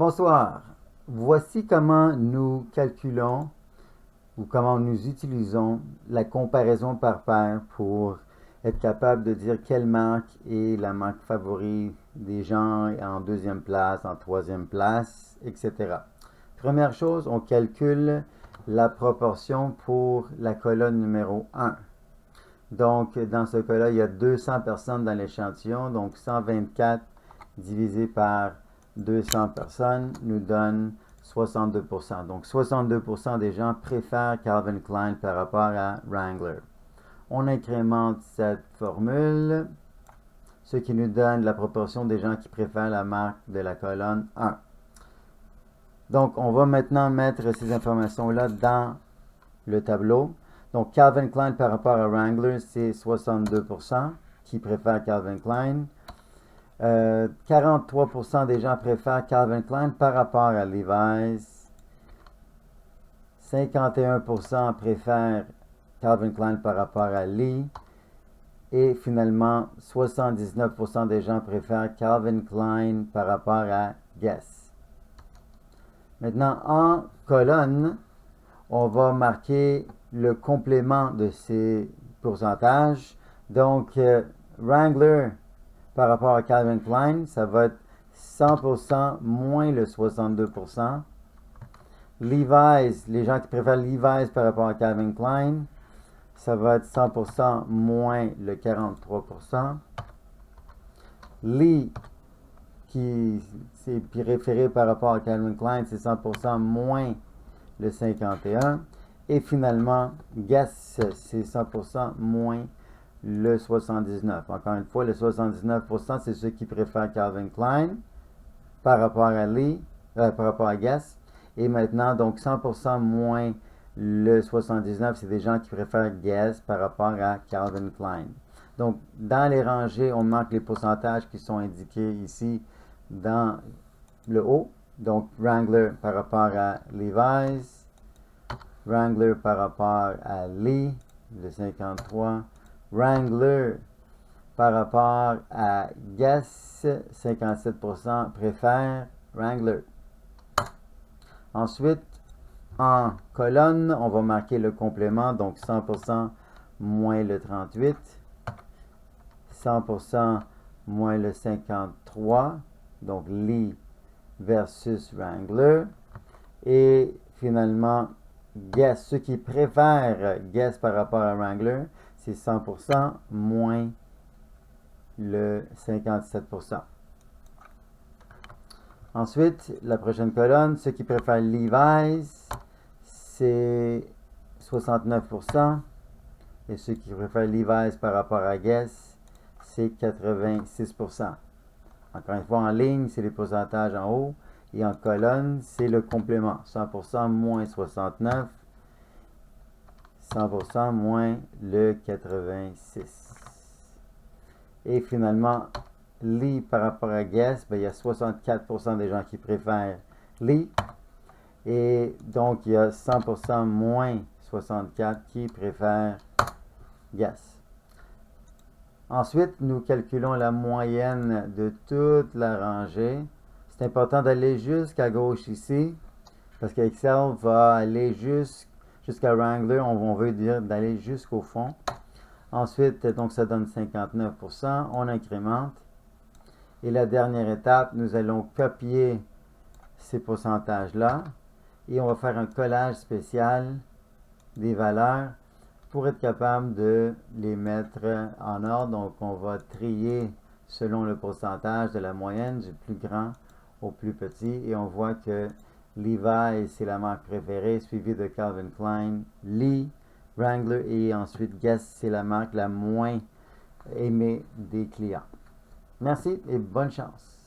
Bonsoir. Voici comment nous calculons ou comment nous utilisons la comparaison par paire pour être capable de dire quelle marque est la marque favorite des gens en deuxième place, en troisième place, etc. Première chose, on calcule la proportion pour la colonne numéro 1. Donc, dans ce cas-là, il y a 200 personnes dans l'échantillon, donc 124 divisé par 200 personnes nous donne 62%. Donc 62% des gens préfèrent Calvin Klein par rapport à Wrangler. On incrémente cette formule, ce qui nous donne la proportion des gens qui préfèrent la marque de la colonne 1. Donc on va maintenant mettre ces informations-là dans le tableau. Donc Calvin Klein par rapport à Wrangler, c'est 62% qui préfèrent Calvin Klein. 43% des gens préfèrent Calvin Klein par rapport à Levi's. 51% préfèrent Calvin Klein par rapport à Lee. Et finalement, 79% des gens préfèrent Calvin Klein par rapport à Guess. Maintenant, en colonne, on va marquer le complément de ces pourcentages. Donc, Wrangler par rapport à Calvin Klein, ça va être 100% moins le 62%. Levi's, les gens qui préfèrent Levi's par rapport à Calvin Klein, ça va être 100% moins le 43%. Lee, qui s'est préféré par rapport à Calvin Klein, c'est 100% moins le 51%. Et finalement, Guess, c'est 100% moins le 79%. Encore une fois, le 79%, c'est ceux qui préfèrent Calvin Klein par rapport à Lee, par rapport à Guess. Et maintenant, donc 100% moins le 79%, c'est des gens qui préfèrent Guess par rapport à Calvin Klein. Donc, dans les rangées, on marque les pourcentages qui sont indiqués ici dans le haut. Donc, Wrangler par rapport à Levi's, Wrangler par rapport à Lee, le 53%. Wrangler par rapport à Guess, 57% préfèrent Wrangler. Ensuite, en colonne, on va marquer le complément, donc 100% moins le 38, 100% moins le 53, donc Lee versus Wrangler. Et finalement, Guess, ceux qui préfèrent Guess par rapport à Wrangler, c'est 100% moins le 57%. Ensuite, la prochaine colonne, ceux qui préfèrent Levi's, c'est 69%. Et ceux qui préfèrent Levi's par rapport à Guess, c'est 86%. Encore une fois, en ligne, c'est les pourcentages en haut. Et en colonne, c'est le complément. 100% moins 69. 100% moins le 86. Et finalement, Lee par rapport à Guess, il y a 64% des gens qui préfèrent Lee. Et donc, il y a 100% moins 64 qui préfèrent Guess. Ensuite, nous calculons la moyenne de toute la rangée. C'est important d'aller jusqu'à gauche ici, parce qu'Excel va aller jusqu'à Wrangler. On veut dire d'aller jusqu'au fond. Ensuite, donc ça donne 59%. On incrémente. Et la dernière étape, nous allons copier ces pourcentages-là. Et on va faire un collage spécial des valeurs pour être capable de les mettre en ordre. Donc, on va trier selon le pourcentage de la moyenne, du plus grand au plus petit. Et on voit que Levi's, c'est la marque préférée, suivie de Calvin Klein, Lee, Wrangler et ensuite Guess, c'est la marque la moins aimée des clients. Merci et bonne chance.